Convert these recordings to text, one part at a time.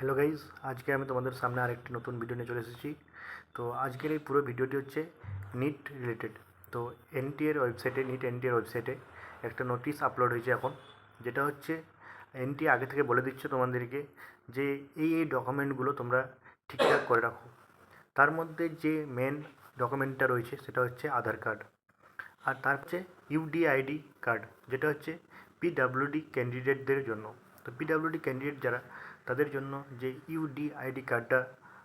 Hello guys, আজকে আমি তোমাদের সামনে আরেকটি নতুন ভিডিও নিয়ে চলে এসেছি। তো আজকের এই পুরো ভিডিওটি হচ্ছে নিট রিলেটেড। তো এনটিএর ওয়েবসাইটে, নিট এনটিএর ওয়েবসাইটে একটা নোটিশ আপলোড হয়েছে এখন, যেটা হচ্ছে এনটি আগে থেকে বলে দিচ্ছে তোমাদেরকে যে এই ডকুমেন্টগুলো তোমরা ঠিকঠাক করে রাখো। তার মধ্যে যে মেন ডকুমেন্টটা রয়েছে সেটা হচ্ছে আধার কার্ড, আর তার হচ্ছে ইউডিআইডি কার্ড, যেটা হচ্ছে পিডাব্লিউডি ক্যান্ডিডেটদের জন্য। তো পিডাব্লিউডি ক্যান্ডিডেট যারা, তাদের জন্য যে ইউডিআইডি কার্ডটা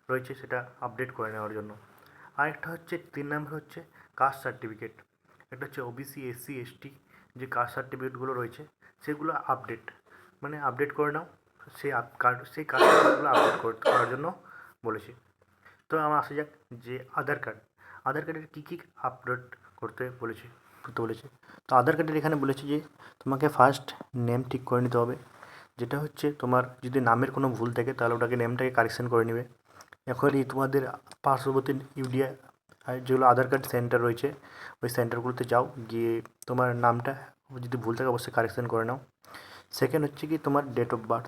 রয়েছে সেটা আপডেট করে নেওয়ার জন্য। আরেকটা হচ্ছে 3 নম্বর হচ্ছে কাস্ট সার্টিফিকেট। একটা হচ্ছে ওবিসি, এসসি, এসটি যে কাস্ট সার্টিফিকেটগুলো রয়েছে সেগুলো আপডেট করে নাও। সেই কাস্ট সার্টিফিকেটগুলো আপডেট করার জন্য বলেছে। তো আমার আসা যাক যে আধার কার্ডের কী কী আপডেট করতে বলেছে। তো আধার কার্ডের এখানে বলেছে যে তোমাকে ফার্স্ট নেম ঠিক করে নিতে হবে, যেটা হচ্ছে তোমার যদি নামের কোনো ভুল থাকে তাহলে ওটাকে নেমটাকে কারেকশন করে নেবে। এখনই তোমাদের পার্শ্ববর্তী ইউডিআই যেগুলো আধার কার্ড সেন্টার রয়েছে ওই সেন্টারগুলোতে যাও, গিয়ে তোমার নামটা যদি ভুল থাকে অবশ্যই কারেকশন করে নাও। সেকেন্ড হচ্ছে কি তোমার ডেট অফ বার্থ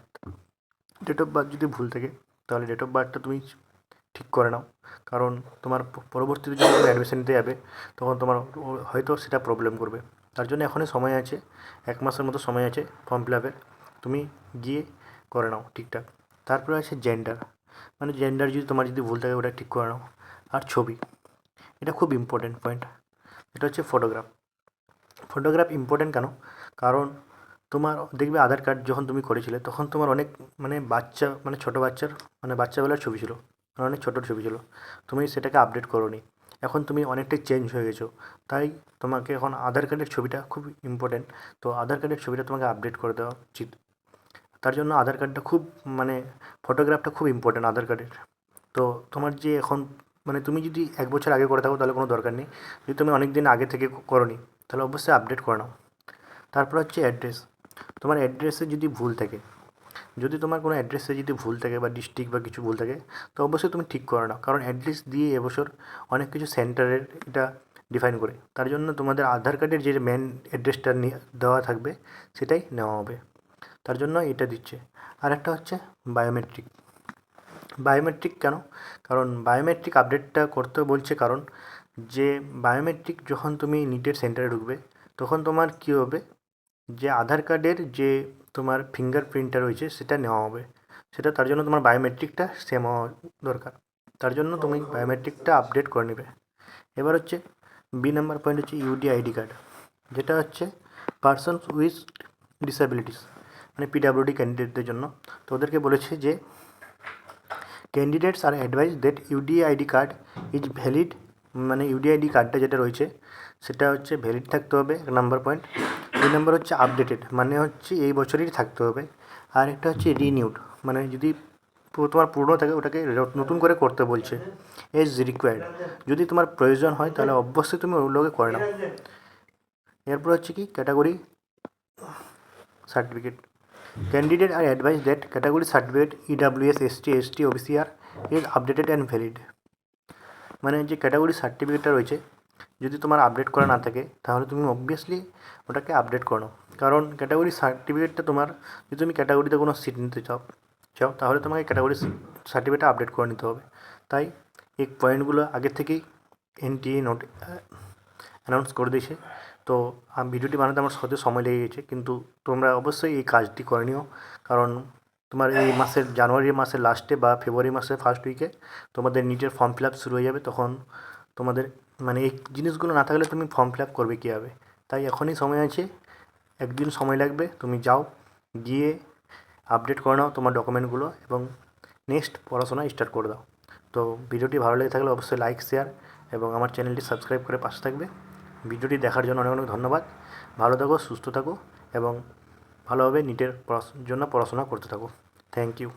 যদি ভুল থাকে তাহলে ডেট অফ বার্থটা তুমি ঠিক করে নাও, কারণ তোমার পরবর্তীতে যখন তুমি অ্যাডমিশন নিতে যাবে তখন তোমার হয়তো সেটা প্রবলেম করবে। তার জন্য এখনই সময় আছে, 1 মাসের মতো সময় আছে ফর্ম ফিল আপের, তুমি গিয়ে করে নাও ঠিকঠাক। তারপরে আছে জেন্ডার যদি ভুল থাকে ওটা ঠিক করে নাও। আর ছবি, এটা খুব ইম্পর্টেন্ট পয়েন্ট। এটা হচ্ছে ফটোগ্রাফ ইম্পর্টেন্ট কেন? কারণ তোমার দেখবে আধার কার্ড যখন তুমি করেছিলে তখন তোমার অনেক ছোটো বাচ্চাবেলার ছবি ছিল, অনেক ছোটোর ছবি ছিল, তুমি সেটাকে আপডেট করোনি। এখন তুমি অনেকটাই চেঞ্জ হয়ে গেছো, তাই তোমাকে এখন আধার কার্ডের ছবিটা খুব ইম্পর্টেন্ট। তো আধার কার্ডের ছবিটা তোমাকে আপডেট করে দেওয়া উচিত। তার জন্য আধার কার্ডটা ফটোগ্রাফটা খুব ইম্পর্টেন্ট আধার কার্ডের। তো তোমার যে এখন তুমি যদি 1 বছর আগে করে থাকো তাহলে কোনো দরকার নেই, যদি তুমি অনেক দিন আগে থেকে করোনি তাহলে অবশ্যই আপডেট করে নাও। তারপর হচ্ছে অ্যাড্রেস। তোমার অ্যাড্রেসে যদি ভুল থাকে, তোমার কোনো অ্যাড্রেসে যদি ভুল থাকে বা ডিস্ট্রিক্ট বা কিছু ভুল থাকে তো অবশ্যই তুমি ঠিক করে নাও, কারণ অ্যাড্রেস দিয়ে এবছর অনেক কিছু সেন্টারের এটা ডিফাইন করে। তার জন্য তোমাদের আধার কার্ডের যে মেন অ্যাড্রেসটা দেওয়া থাকবে সেটাই নেওয়া হবে, তার জন্য এটা দিচ্ছে। আর একটা হচ্ছে বায়োমেট্রিক কেন? কারণ বায়োমেট্রিক আপডেটটা করতে বলছে, কারণ যে বায়োমেট্রিক যখন তুমি নিটের সেন্টারে ঢুকবে তখন তোমার কী হবে, যে আধার কার্ডের যে তোমার ফিঙ্গারপ্রিন্টটা রয়েছে সেটা নেওয়া হবে, তার জন্য তোমার বায়োমেট্রিকটা সেম হওয়া দরকার। তার জন্য তুমি বায়োমেট্রিকটা আপডেট করে নেবে। এবার হচ্ছে বি নাম্বার পয়েন্ট হচ্ছে ইউডিআইডি কার্ড, যেটা হচ্ছে পারসনস উইথ ডিসএবিলিটিস, পিডাব্লিউডি ক্যান্ডিডেটদের জন্য। তো ওদেরকে বলেছে যে candidates are advise that UDID card is valid, UDID কার্ডটা যেটা রয়েছে সেটা হচ্ছে ভ্যালিড থাকতে হবে, 1 নাম্বার পয়েন্ট। 2 নাম্বার হচ্ছে আপডেটেড, হচ্ছে এই বছরই থাকতে হবে। আর একটা হচ্ছে রিনিউড, যদি তোমার পুরনো থাকে ওটাকে নতুন করে করতে বলছে, এজ রিকোয়ার্ড, যদি তোমার প্রয়োজন হয় তাহলে অবশ্যই তুমি ওগুলোকে করে নাও। এরপর হচ্ছে কি category certificate. Candidate are advise that category certificate EWS, ST, OBC are is updated and valid. যে ক্যাটাগরি সার্টিফিকেটটা রয়েছে যদি তোমার আপডেট করা না থাকে তাহলে তুমি অবভিয়াসলি ওটাকে আপডেট করো, কারণ ক্যাটাগরি সার্টিফিকেটটা তোমার, যদি তুমি ক্যাটাগরিতে কোনো সিট নিতে চাও তাহলে তোমাকে ক্যাটাগরি সার্টিফিকেটটা আপডেট করে নিতে হবে। তাই এই পয়েন্টগুলো আগে থেকেই এনটিএ অ্যানাউন্স করে দিয়েছে। তো ভিডিওটি বানাতে আমার সময় লেগে গেছে, কিন্তু তোমরা অবশ্যই এই কাজটি করে নিও, কারণ তোমার এই জানুয়ারি মাসের লাস্টে বা ফেব্রুয়ারি মাসের ফার্স্ট উইকে তোমাদের নিটের ফর্ম ফিল আপ শুরু হয়ে যাবে। তখন তোমাদের এই জিনিসগুলো না থাকলে তুমি ফর্ম ফিল আপ করবে কীভাবে? তাই এখনই সময় আছে, 1 দিন সময় লাগবে, তুমি যাও, গিয়ে আপডেট করে নাও তোমার ডকুমেন্টগুলো এবং নেক্সট পড়াশোনা স্টার্ট করে দাও। তো ভিডিওটি ভালো লেগে থাকলে অবশ্যই লাইক, শেয়ার এবং আমার চ্যানেলটি সাবস্ক্রাইব করে পাশে থাকবে। ভিডিওটি দেখার জন্য অনেক অনেক ধন্যবাদ। ভালো থাকো, সুস্থ থাকো এবং ভালোভাবে নিটের জন্য পড়াশোনা করতে থাকো। Thank you.